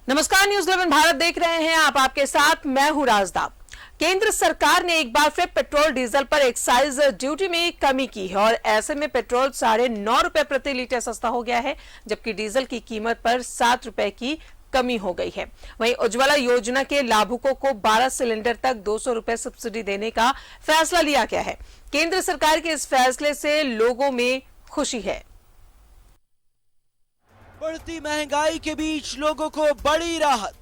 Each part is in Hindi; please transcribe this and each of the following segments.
नमस्कार, न्यूज 11 भारत देख रहे हैं आप। आपके साथ मैं हूं राजदा। केंद्र सरकार ने एक बार फिर पेट्रोल डीजल पर एक्साइज ड्यूटी में कमी की है और ऐसे में पेट्रोल ₹9.5 प्रति लीटर सस्ता हो गया है, जबकि डीजल की कीमत पर ₹7 की कमी हो गई है। वहीं उज्ज्वला योजना के लाभुकों को 12 सिलेंडर तक ₹200 सब्सिडी देने का फैसला लिया गया है। केंद्र सरकार के इस फैसले से लोगों में खुशी है। बढ़ती महंगाई के बीच लोगों को बड़ी राहत।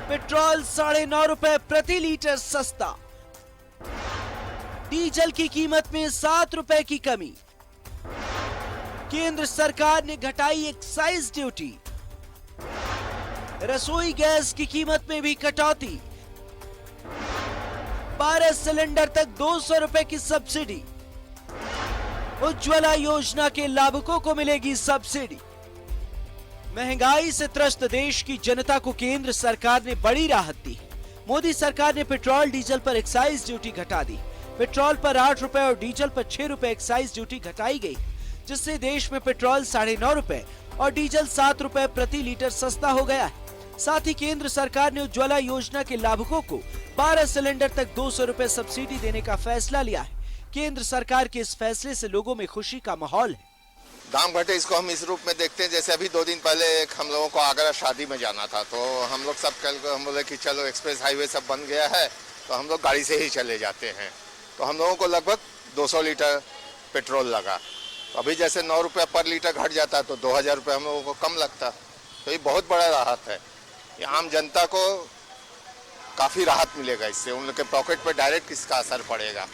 पेट्रोल ₹9.5 प्रति लीटर सस्ता, डीजल की कीमत में ₹7 की कमी। केंद्र सरकार ने घटाई एक्साइज ड्यूटी, रसोई गैस की कीमत में भी कटौती, 12 सिलेंडर तक ₹200 की सब्सिडी। उज्ज्वला योजना के लाभुकों को मिलेगी सब्सिडी। महंगाई से त्रस्त देश की जनता को केंद्र सरकार ने बड़ी राहत दी है। मोदी सरकार ने पेट्रोल डीजल पर एक्साइज ड्यूटी घटा दी। पेट्रोल पर ₹8 और डीजल पर ₹6 एक्साइज ड्यूटी घटाई गई, जिससे देश में पेट्रोल ₹9.5 और डीजल ₹7 प्रति लीटर सस्ता हो गया है। साथ ही केंद्र सरकार ने उज्ज्वला योजना के लाभुकों को 12 सिलेंडर तक ₹200 सब्सिडी देने का फैसला लिया है। केंद्र सरकार के इस फैसले से लोगों में खुशी का माहौल है। दाम घटे इसको हम इस रूप में देखते हैं, जैसे अभी 2 दिन पहले हम लोगों को आगरा शादी में जाना था, तो हम लोग सब कल हम बोले कि चलो एक्सप्रेस हाईवे सब बन गया है तो हम लोग गाड़ी से ही चले जाते हैं। तो हम लोगों को लगभग 200 लीटर पेट्रोल लगा। तो अभी जैसे ₹9 पर लीटर घट जाता है तो ₹2000 हम लोगों को कम लगता। तो ये बहुत बड़ा राहत है। ये आम जनता को काफ़ी राहत मिलेगा, इससे उन लोग के पॉकेट पर डायरेक्ट इसका असर पड़ेगा।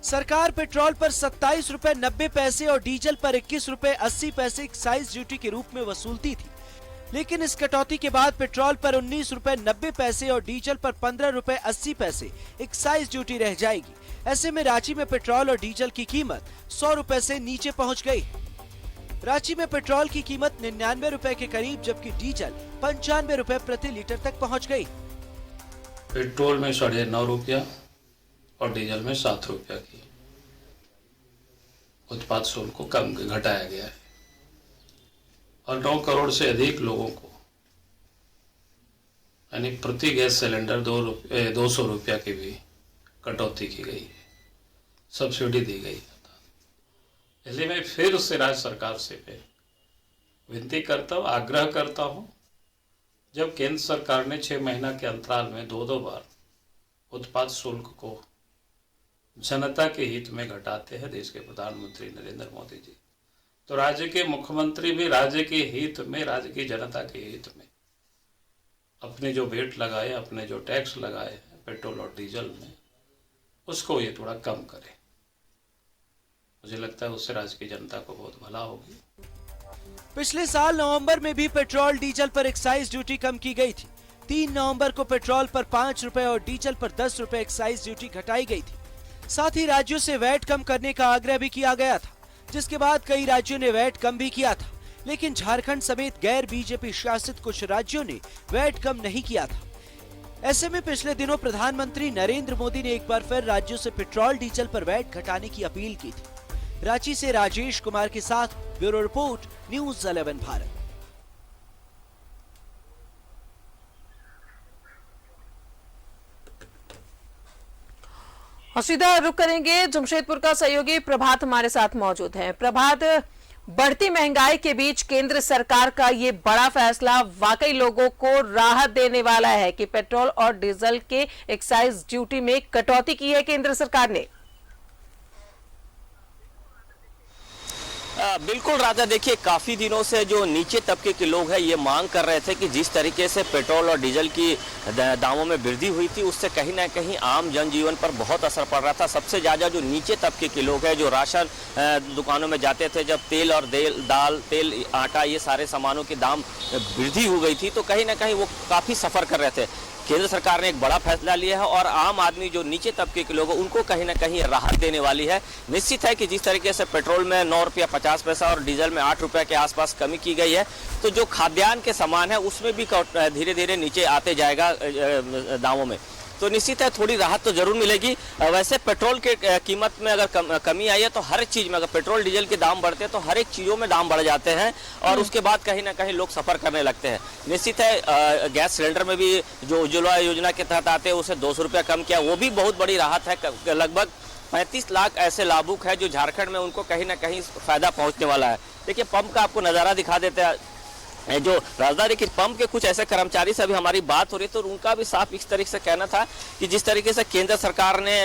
सरकार पेट्रोल पर ₹27.90 और डीजल पर ₹21.80 एक्साइज ड्यूटी के रूप में वसूलती थी, लेकिन इस कटौती के बाद पेट्रोल पर ₹19.90 और डीजल पर ₹15.80 एक्साइज ड्यूटी रह जाएगी। ऐसे में रांची में पेट्रोल और डीजल की कीमत ₹100 से नीचे पहुंच गई। रांची में पेट्रोल की कीमत ₹99 के करीब, जबकि डीजल ₹95 प्रति लीटर तक पहुंच गई। पेट्रोल में ₹9.5 और डीजल में ₹7 की उत्पाद शुल्क को कम घटाया गया है और 9 करोड़ से अधिक लोगों को यानी प्रति गैस सिलेंडर ₹200 की भी कटौती की गई है, सब्सिडी दी गई है। इसलिए मैं फिर से राज्य सरकार से विनती करता हूँ, आग्रह करता हूँ, जब केंद्र सरकार ने 6 महीना के अंतराल में 2 बार उत्पाद शुल्क को जनता के हित में घटाते हैं देश के प्रधानमंत्री नरेंद्र मोदी जी, तो राज्य के मुख्यमंत्री भी राज्य के हित में, राज्य की जनता के हित में अपने जो वेट लगाए, अपने जो टैक्स लगाए हैं पेट्रोल और डीजल में, उसको ये थोड़ा कम करें। मुझे लगता है उससे राज्य की जनता को बहुत भला होगी। पिछले साल नवंबर में भी पेट्रोल डीजल पर एक्साइज ड्यूटी कम की गई थी। 3 नवंबर को पेट्रोल पर ₹5 और डीजल पर ₹10 एक्साइज ड्यूटी घटाई गई थी। साथ ही राज्यों से वैट कम करने का आग्रह भी किया गया था, जिसके बाद कई राज्यों ने वैट कम भी किया था, लेकिन झारखंड समेत गैर बीजेपी शासित कुछ राज्यों ने वैट कम नहीं किया था। ऐसे में पिछले दिनों प्रधानमंत्री नरेंद्र मोदी ने एक बार फिर राज्यों से पेट्रोल डीजल पर वैट घटाने की अपील की थी। रांची से राजेश कुमार के साथ ब्यूरो रिपोर्ट, न्यूज 11 भारत। और सीधा रुक करेंगे जमशेदपुर का सहयोगी प्रभात हमारे साथ मौजूद है। प्रभात, बढ़ती महंगाई के बीच केंद्र सरकार का ये बड़ा फैसला वाकई लोगों को राहत देने वाला है कि पेट्रोल और डीजल के एक्साइज ड्यूटी में कटौती की है केंद्र सरकार ने। बिल्कुल राजा, देखिए काफ़ी दिनों से जो नीचे तबके के लोग हैं ये मांग कर रहे थे कि जिस तरीके से पेट्रोल और डीजल की दामों में वृद्धि हुई थी, उससे कहीं ना कहीं आम जनजीवन पर बहुत असर पड़ रहा था। सबसे ज़्यादा जो नीचे तबके के लोग हैं, जो राशन दुकानों में जाते थे, जब तेल और दाल, तेल, आटा, ये सारे सामानों की दाम वृद्धि हो गई थी, तो कहीं ना कहीं वो काफ़ी सफ़र कर रहे थे। केंद्र सरकार ने एक बड़ा फैसला लिया है और आम आदमी जो नीचे तबके के लोग हैं उनको कहीं ना कहीं राहत देने वाली है। निश्चित है कि जिस तरीके से पेट्रोल में ₹9.50 और डीजल में ₹8 के आसपास कमी की गई है, तो जो खाद्यान्न के सामान है उसमें भी धीरे धीरे नीचे आते जाएगा दामों में। तो निश्चित है थोड़ी राहत तो जरूर मिलेगी। वैसे पेट्रोल के कीमत में अगर कमी आई है तो हर एक चीज़ में, अगर पेट्रोल डीजल के दाम बढ़ते हैं तो हर एक चीज़ों में दाम बढ़ जाते हैं और उसके बाद कहीं ना कहीं लोग सफ़र करने लगते हैं। निश्चित है गैस सिलेंडर में भी जो उज्ज्वला योजना के तहत आते हैं उसे 200 रुपया कम किया, वो भी बहुत बड़ी राहत है। लगभग 35 लाख ऐसे लाभुक है जो झारखंड में उनको कहीं ना कहीं फायदा पहुंचने वाला है। देखिए पंप का आपको नज़ारा दिखा देते हैं, जो राजधानी के पंप के कुछ ऐसे कर्मचारी से अभी हमारी बात हो रही तो उनका भी साफ इस तरीके से कहना था कि जिस तरीके से केंद्र सरकार ने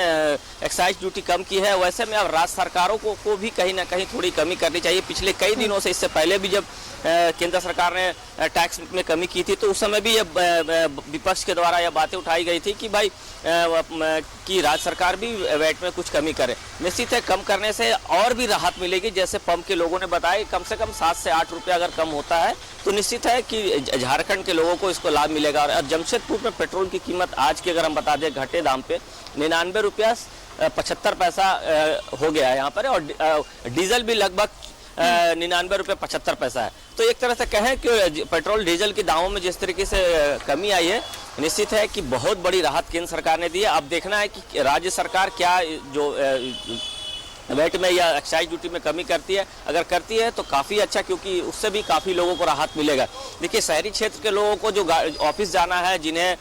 एक्साइज ड्यूटी कम की है, वैसे में अब राज्य सरकारों को भी कहीं ना कहीं थोड़ी कमी करनी चाहिए। पिछले कई दिनों से, इससे पहले भी जब केंद्र सरकार ने टैक्स में कमी की थी तो उस समय भी विपक्ष के द्वारा यह बातें उठाई गई थी कि भाई कि राज्य सरकार भी वैट में कुछ कमी करे। निश्चित है कम करने से और भी राहत मिलेगी। जैसे पंप के लोगों ने बताया कम से कम 7 से 8 रुपये अगर कम होता है तो निश्चित है कि झारखंड के लोगों को इसको लाभ मिलेगा। और जमशेदपुर में पेट्रोल की कीमत आज की अगर हम बता दें घटे दाम पे 99 रुपया 75 पैसा हो गया है यहाँ पर, और डीजल भी लगभग 99 रुपये 75 पैसा है। तो एक तरह से कहें कि पेट्रोल डीजल के दामों में जिस तरीके से कमी आई है, निश्चित है कि बहुत बड़ी राहत केंद्र सरकार ने दी है। अब देखना है कि राज्य सरकार क्या जो वैट में या एक्साइज ड्यूटी में कमी करती है। अगर करती है तो काफ़ी अच्छा, क्योंकि उससे भी काफ़ी लोगों को राहत मिलेगा। देखिए शहरी क्षेत्र के लोगों को जो ऑफिस जाना है, जिन्हें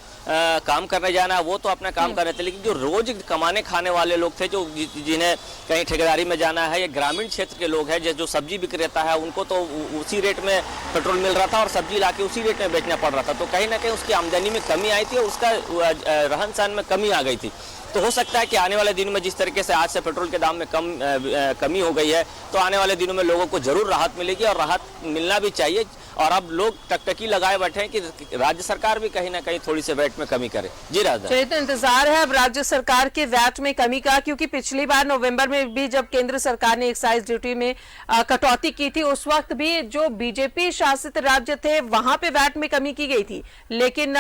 काम करने जाना है, वो तो अपना काम कर रहे थे, लेकिन जो रोज कमाने खाने वाले लोग थे, जो जिन्हें कहीं ठेकेदारी में जाना है, या ग्रामीण क्षेत्र के लोग हैं जो सब्जी विक्रेता है, उनको तो उसी रेट में पेट्रोल मिल रहा था और सब्जी लाके उसी रेट में बेचना पड़ रहा था। तो कहीं ना कहीं उसकी आमदनी में कमी आई थी और उसका रहन सहन में कमी आ गई थी। तो हो सकता है कि आने वाले दिनों में जिस तरीके से आज से पेट्रोल के दाम में कमी हो गई है, तो आने वाले दिनों में लोगों को जरूर राहत मिलेगी और राहत मिलना भी चाहिए। और अब लोग टकटकी लगाए बैठे हैं कि राज्य सरकार भी कहीं ना कहीं थोड़ी सी वैट में कमी करे। जी राजा, चलिए तो इंतजार है अब राज्य सरकार के वैट में कमी का, क्योंकि पिछली बार नवंबर में भी जब केंद्र सरकार ने एक्साइज ड्यूटी में कटौती की थी, उस वक्त भी जो बीजेपी शासित राज्य थे वहां पे वैट में कमी की गई थी, लेकिन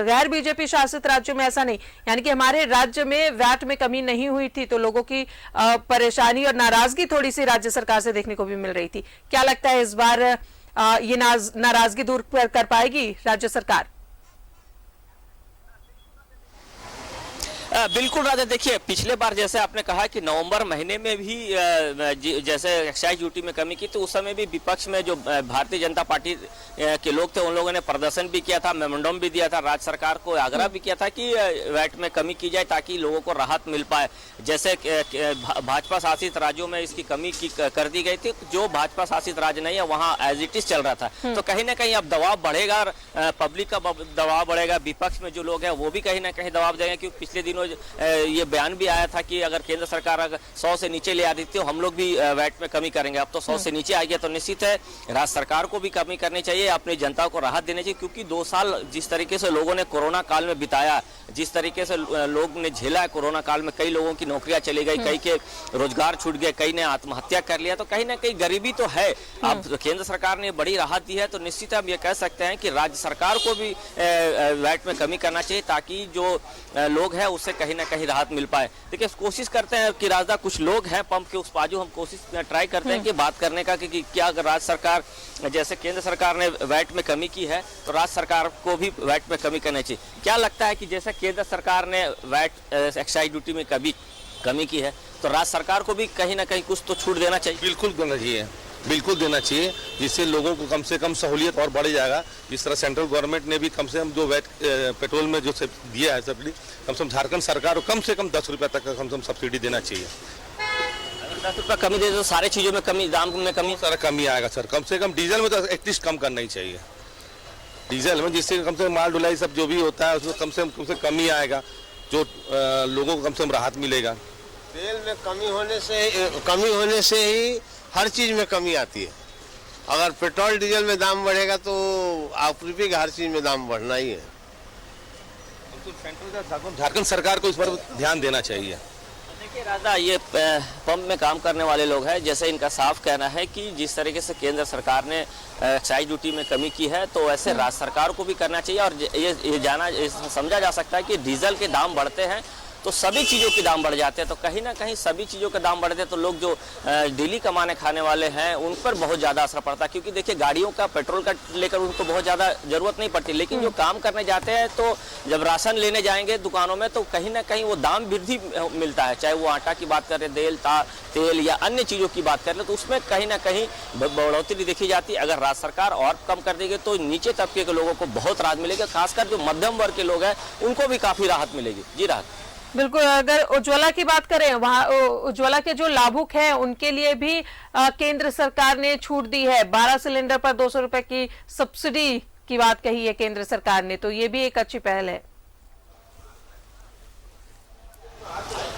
गैर बीजेपी शासित राज्यों में ऐसा नहीं, यानी कि हमारे राज्य में वैट में कमी नहीं हुई थी। तो लोगों की परेशानी और नाराजगी थोड़ी सी राज्य सरकार से देखने को भी मिल रही थी। क्या लगता है इस बार ये नाराजगी दूर कर पाएगी राज्य सरकार? बिल्कुल राजा, देखिए पिछले बार जैसे आपने कहा कि नवंबर महीने में भी जैसे एक्साइज ड्यूटी में कमी की, तो उस समय भी विपक्ष में जो भारतीय जनता पार्टी के लोग थे उन लोगों ने प्रदर्शन भी किया था, मेमोरेंडम भी दिया था, राज्य सरकार को आग्रह भी किया था कि वैट में कमी की जाए ताकि लोगों को राहत मिल पाए। जैसे भाजपा शासित राज्यों में इसकी कमी कर दी गई थी, जो भाजपा शासित राज्य नहीं है वहाँ एज इट इज चल रहा था। तो कहीं ना कहीं अब दबाव बढ़ेगा, पब्लिक का दबाव बढ़ेगा, विपक्ष में जो लोग हैं वो भी कहीं ना कहीं दबाव देंगे। क्योंकि पिछले दिनों ये बयान भी आया था कि अगर केंद्र सरकार 100 से नीचे ले आती तो हम लोग भी वैट में कमी करेंगे। अब तो 100 से नीचे आ गया, तो निश्चित है राज्य सरकार को भी कमी करनी चाहिए, अपनी जनता को राहत देनी चाहिए। क्योंकि 2 साल जिस तरीके से लोगों ने कोरोना काल में बिताया, जिस तरीके से लोग ने झेला है कोरोना काल में, कई लोगों की नौकरियां चली गई, कई के रोजगार छूट गए, कई ने आत्महत्या कर लिया, तो कहीं ना कहीं गरीबी तो है। अब केंद्र सरकार ने बड़ी राहत दी है, तो निश्चित हम ये कह सकते हैं कि राज्य सरकार को भी वैट में कमी करना चाहिए ताकि जो लोग हैं उससे कहीं ना कहीं राहत मिल पाए। देखिए कोशिश करते हैं कि राजा कुछ लोग हैं पंप के उस बाजू, हम कोशिश ट्राई करते हैं कि बात करने का कि क्या अगर राज्य सरकार, जैसे केंद्र सरकार ने वैट में कमी की है तो राज्य सरकार को भी वैट में कमी करनी चाहिए। क्या लगता है कि जैसे केंद्र सरकार ने वैट एक्साइज ड्यूटी में कमी की है तो राज्य सरकार को भी कहीं ना कहीं कुछ तो छूट देना चाहिए? बिल्कुल देना चाहिए, बिल्कुल देना चाहिए, जिससे लोगों को कम से कम सहूलियत और बढ़ जाएगा। जिस तरह सेंट्रल गवर्नमेंट ने भी कम से कम जो वैट पेट्रोल में जो दिया है सब्सिडी, कम से कम झारखंड सरकार को कम से कम 10 रुपये तक का कम से कम सब्सिडी देना चाहिए। अगर 10 रुपये कमी दे तो सारे चीज़ों में कमी, दाम में कमी, सारा कमी आएगा सर। कम से कम डीजल में तो एटलीस्ट कम करना ही चाहिए, डीजल में, जिससे कम से कम माल ढुलाई सब जो भी होता है उसमें कम से कमी आएगा, जो लोगों को कम से कम राहत मिलेगा। तेल में कमी होने से ही हर चीज़ में कमी आती है। अगर पेट्रोल डीजल में दाम बढ़ेगा तो आपूर्ति का हर चीज़ में दाम बढ़ना ही है। झारखंड सरकार को इस पर ध्यान देना चाहिए। देखिए राजा, ये पंप में काम करने वाले लोग हैं, जैसे इनका साफ कहना है कि जिस तरीके से केंद्र सरकार ने एक्साइज ड्यूटी में कमी की है तो वैसे राज्य सरकार को भी करना चाहिए। और ये समझा जा सकता है कि डीजल के दाम बढ़ते हैं तो सभी चीज़ों के दाम बढ़ जाते हैं। तो कहीं ना कहीं सभी चीज़ों के दाम बढ़ते हैं तो लोग जो डेली कमाने खाने वाले हैं उन पर बहुत ज़्यादा असर पड़ता है, क्योंकि देखिए गाड़ियों का पेट्रोल का लेकर उनको बहुत ज़्यादा ज़रूरत नहीं पड़ती, लेकिन जो काम करने जाते हैं तो जब राशन लेने जाएंगे दुकानों में तो कहीं ना कहीं वो दाम वृद्धि मिलता है, चाहे वो आटा की बात करें, तेल या अन्य चीज़ों की बात करें, तो उसमें कहीं ना कहीं बढ़ोतरी देखी जाती है। अगर राज्य सरकार और कम कर देगी तो नीचे तबके के लोगों को बहुत राहत मिलेगी, खासकर जो मध्यम वर्ग के लोग हैं उनको भी काफ़ी राहत मिलेगी। जी राहत बिल्कुल। अगर उज्ज्वला की बात करें, वहाँ उज्ज्वला के जो लाभुक हैं उनके लिए भी केंद्र सरकार ने छूट दी है। 12 सिलेंडर पर 200 रुपए की सब्सिडी की बात कही है केंद्र सरकार ने, तो ये भी एक अच्छी पहल है।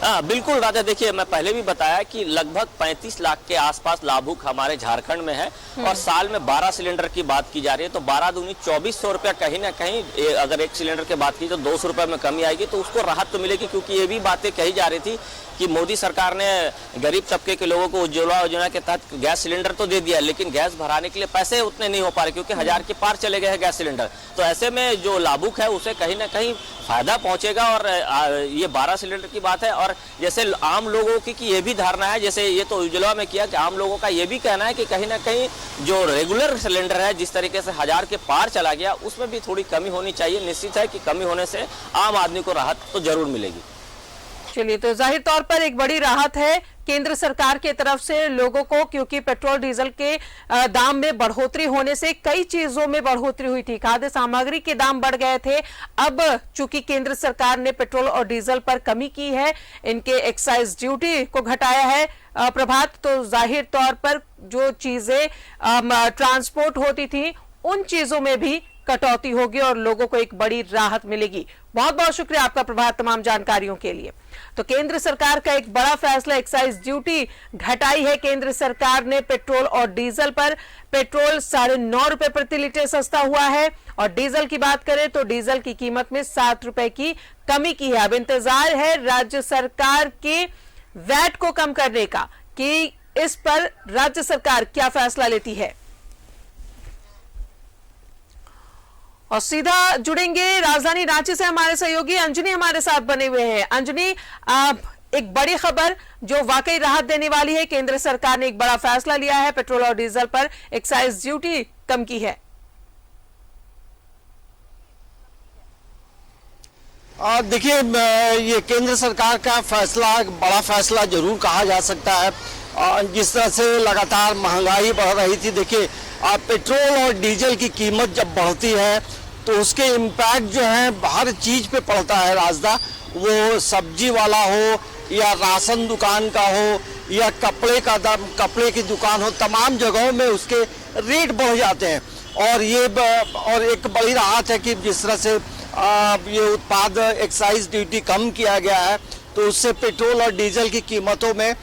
हाँ बिल्कुल राजा, देखिए मैं पहले भी बताया कि लगभग 35 लाख के आसपास लाभुक हमारे झारखंड में है और साल में 12 सिलेंडर की बात की जा रही है, तो 12 दूनी 2400 रुपया कहीं ना कहीं अगर एक सिलेंडर की बात की तो 200 रुपये में कमी आएगी, तो उसको राहत तो मिलेगी। क्योंकि ये भी बातें कही जा रही थी कि मोदी सरकार ने गरीब तबके के लोगों को उज्ज्वला योजना के तहत गैस सिलेंडर तो दे दिया, लेकिन गैस भराने के लिए पैसे उतने नहीं हो पा रहे क्योंकि 1000 के पार चले गए हैं गैस सिलेंडर। तो ऐसे में जो लाभुक है उसे कहीं ना कहीं फायदा पहुंचेगा। और ये 12 सिलेंडर की बात है, और जैसे आम लोगों की ये भी धारणा है, जैसे ये तो उज्ज्वला में किया कि आम लोगों का ये भी कहना है कि कहीं ना कहीं जो रेगुलर सिलेंडर है जिस तरीके से 1000 के पार चला गया उसमें भी थोड़ी कमी होनी चाहिए। निश्चित है कि कमी होने से आम आदमी को राहत तो जरूर मिलेगी। चलिए, तो जाहिर तौर पर एक बड़ी राहत है केंद्र सरकार की तरफ से लोगों को, क्योंकि पेट्रोल डीजल के दाम में बढ़ोतरी होने से कई चीजों में बढ़ोतरी हुई थी। खाद्य सामग्री के दाम बढ़ गए थे। अब चूंकि केंद्र सरकार ने पेट्रोल और डीजल पर कमी की है, इनके एक्साइज ड्यूटी को घटाया है प्रभात, तो जाहिर तौर पर जो चीजें ट्रांसपोर्ट होती थी उन चीजों में भी कटौती होगी और लोगों को एक बड़ी राहत मिलेगी। बहुत बहुत शुक्रिया आपका प्रभात तमाम जानकारियों के लिए। तो केंद्र सरकार का एक बड़ा फैसला, एक्साइज ड्यूटी घटाई है केंद्र सरकार ने पेट्रोल और डीजल पर। पेट्रोल 9.5 रुपए प्रति लीटर सस्ता हुआ है और डीजल की बात करें तो डीजल की कीमत में 7 रुपए की कमी की है। अब इंतजार है राज्य सरकार के वैट को कम करने का कि इस पर राज्य सरकार क्या फैसला लेती है। और सीधा जुड़ेंगे राजधानी रांची से, हमारे सहयोगी अंजनी हमारे साथ बने हुए हैं। अंजनी, एक बड़ी खबर जो वाकई राहत देने वाली है, केंद्र सरकार ने एक बड़ा फैसला लिया है, पेट्रोल और डीजल पर एक्साइज ड्यूटी कम की है। देखिए, ये केंद्र सरकार का फैसला बड़ा फैसला जरूर कहा जा सकता है। जिस तरह से लगातार महंगाई बढ़ रही थी, देखिए पेट्रोल और डीजल की कीमत जब बढ़ती है तो उसके इम्पैक्ट जो है हर चीज़ पे पड़ता है राजदा, वो सब्जी वाला हो या राशन दुकान का हो या कपड़े की दुकान हो, तमाम जगहों में उसके रेट बढ़ जाते हैं। और एक बड़ी राहत है कि जिस तरह से ये उत्पाद एक्साइज ड्यूटी कम किया गया है तो उससे पेट्रोल और डीजल की कीमतों में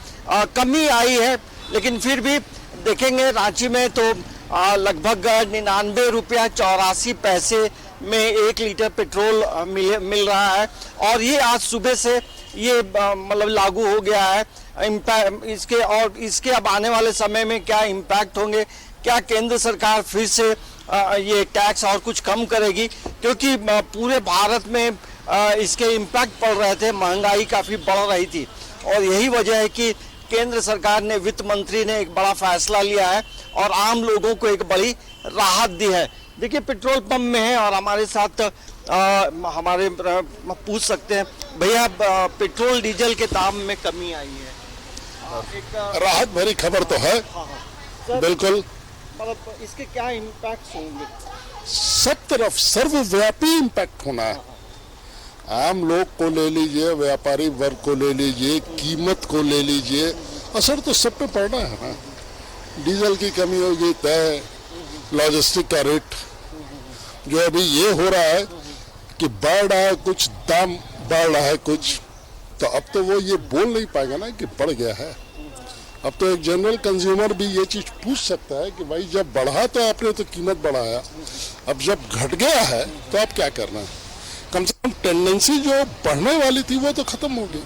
कमी आई है। लेकिन फिर भी देखेंगे रांची में तो लगभग 99 रुपया 84 पैसे में 1 लीटर पेट्रोल मिल रहा है। और ये आज सुबह से ये मतलब लागू हो गया है। इसके अब आने वाले समय में क्या इम्पैक्ट होंगे, क्या केंद्र सरकार फिर से ये टैक्स और कुछ कम करेगी, क्योंकि पूरे भारत में इसके इम्पैक्ट पड़ रहे थे, महंगाई काफ़ी बढ़ रही थी। और यही वजह है कि केंद्र सरकार ने, वित्त मंत्री ने एक बड़ा फैसला लिया है और आम लोगों को एक बड़ी राहत दी है। देखिए पेट्रोल पंप में है और हमारे साथ हमारे पूछ सकते हैं, भैया पेट्रोल डीजल के दाम में कमी आई है, राहत भरी खबर तो है। बिल्कुल, मतलब इसके क्या इम्पैक्ट होंगे? सब तरफ सर्वव्यापी इम्पैक्ट होना है। आम लोग को ले लीजिए, व्यापारी वर्ग को ले लीजिए, कीमत को ले लीजिए, असर तो सब पे पड़ना है ना। डीजल की कमी होगी तय, लॉजिस्टिक का रेट जो अभी ये हो रहा है कि बढ़ रहा है कुछ, दाम बढ़ रहा है कुछ, तो अब तो वो ये बोल नहीं पाएगा ना कि बढ़ गया है। अब तो एक जनरल कंज्यूमर भी ये चीज पूछ सकता है कि भाई जब बढ़ा तो आपने तो कीमत बढ़ाया, अब जब घट गया है तो आप क्या करना है। कम से कम टेंडेंसी जो बढ़ने वाली थी वो तो खत्म हो गई,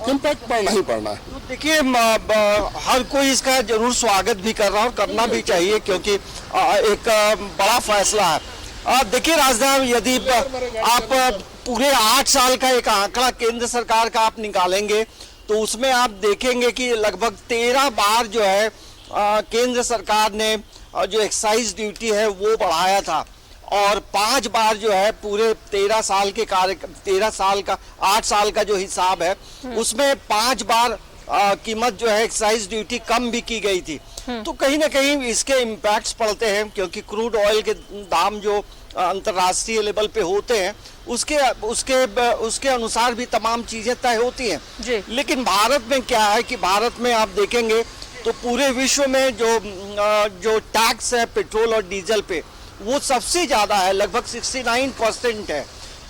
इम्पैक्ट पड़ना ही पड़ना है। तो देखिए हर कोई इसका जरूर स्वागत भी कर रहा है और करना भी चाहिए, क्योंकि एक बड़ा फैसला है। देखिए राजधानी, यदि आप पूरे 8 साल का एक आंकड़ा केंद्र सरकार का आप निकालेंगे तो उसमें आप देखेंगे कि लगभग 13 बार जो है केंद्र सरकार ने जो एक्साइज ड्यूटी है वो बढ़ाया था और 5 बार जो है पूरे 13 साल के 8 साल का जो हिसाब है उसमें 5 बार कीमत जो है एक्साइज ड्यूटी कम भी की गई थी। तो कहीं ना कहीं इसके इम्पैक्ट्स पड़ते हैं क्योंकि क्रूड ऑयल के दाम जो अंतर्राष्ट्रीय लेवल पे होते हैं उसके अनुसार भी तमाम चीजें तय होती हैं जी। लेकिन भारत में क्या है कि भारत में आप देखेंगे तो पूरे विश्व में जो टैक्स है पेट्रोल और डीजल पे वो सबसे ज्यादा है, लगभग 69% है।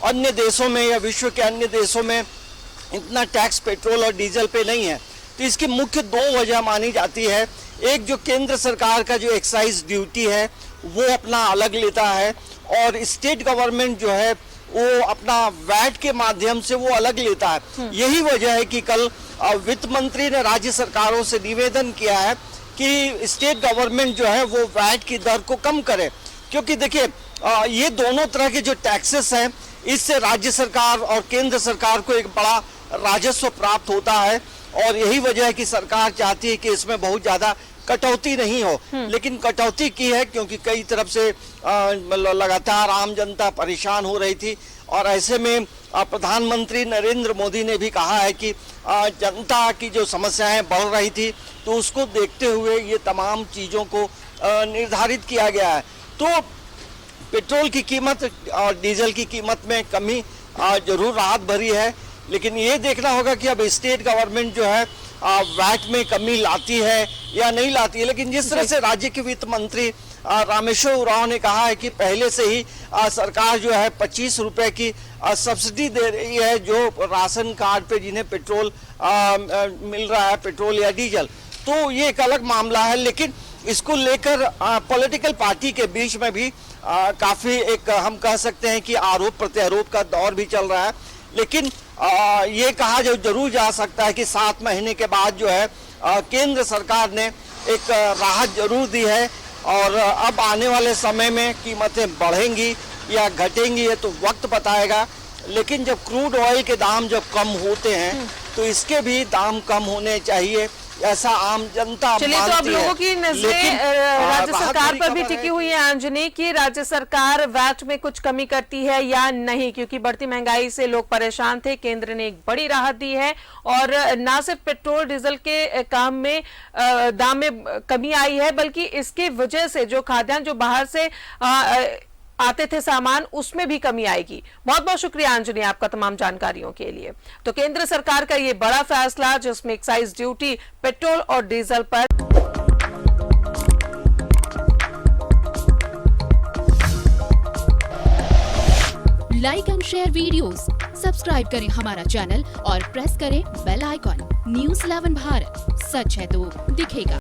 अन्य देशों में या विश्व के अन्य देशों में इतना टैक्स पेट्रोल और डीजल पे नहीं है। तो इसकी मुख्य 2 वजह मानी जाती है। एक जो केंद्र सरकार का जो एक्साइज ड्यूटी है वो अपना अलग लेता है और स्टेट गवर्नमेंट जो है वो अपना वैट के माध्यम से वो अलग लेता है। यही वजह है कि कल वित्त मंत्री ने राज्य सरकारों से निवेदन किया है कि स्टेट गवर्नमेंट जो है वो वैट की दर को कम करे, क्योंकि देखिए ये दोनों तरह के जो टैक्सेस हैं इससे राज्य सरकार और केंद्र सरकार को एक बड़ा राजस्व प्राप्त होता है और यही वजह है कि सरकार चाहती है कि इसमें बहुत ज्यादा कटौती नहीं हो। लेकिन कटौती की है क्योंकि कई तरफ से लगातार आम जनता परेशान हो रही थी और ऐसे में प्रधानमंत्री नरेंद्र मोदी ने भी कहा है कि जनता की जो समस्याएं बढ़ रही थी तो उसको देखते हुए ये तमाम चीजों को निर्धारित किया गया है। तो पेट्रोल की कीमत और डीजल की कीमत में कमी जरूर राहत भरी है, लेकिन ये देखना होगा कि अब स्टेट गवर्नमेंट जो है वैट में कमी लाती है या नहीं लाती है। लेकिन जिस तरह से राज्य के वित्त मंत्री रामेश्वर उरांव ने कहा है कि पहले से ही सरकार जो है 25 रुपए की सब्सिडी दे रही है जो राशन कार्ड पे जिन्हें पेट्रोल मिल रहा है, पेट्रोल या डीजल, तो ये एक अलग मामला है। लेकिन इसको लेकर पॉलिटिकल पार्टी के बीच में भी काफी एक हम कह सकते हैं कि आरोप प्रत्यारोप का दौर भी चल रहा है। लेकिन ये कहा जरूर जा सकता है कि 7 महीने के बाद जो है केंद्र सरकार ने एक राहत जरूर दी है और अब आने वाले समय में कीमतें बढ़ेंगी या घटेंगी ये तो वक्त बताएगा। लेकिन जब क्रूड ऑयल के दाम जब कम होते हैं तो इसके भी दाम कम होने चाहिए, ऐसा आम जनता चलिए। तो अब लोगों की नजरें राज्य सरकार पर भी टिकी हुई है अंजनी कि राज्य सरकार वैट में कुछ कमी करती है या नहीं, क्योंकि बढ़ती महंगाई से लोग परेशान थे। केंद्र ने एक बड़ी राहत दी है और न सिर्फ पेट्रोल डीजल के दाम में कमी आई है बल्कि इसकी वजह से जो खाद्यान्न जो बाहर से आते थे सामान उसमें भी कमी आएगी। बहुत बहुत शुक्रिया अंजनी आपका तमाम जानकारियों के लिए। तो केंद्र सरकार का ये बड़ा फैसला जिसमें एक्साइज ड्यूटी पेट्रोल और डीजल पर like and share videos, subscribe करें हमारा चैनल और प्रेस करें बेल आइकॉन। News 11 भारत, सच है तो दिखेगा।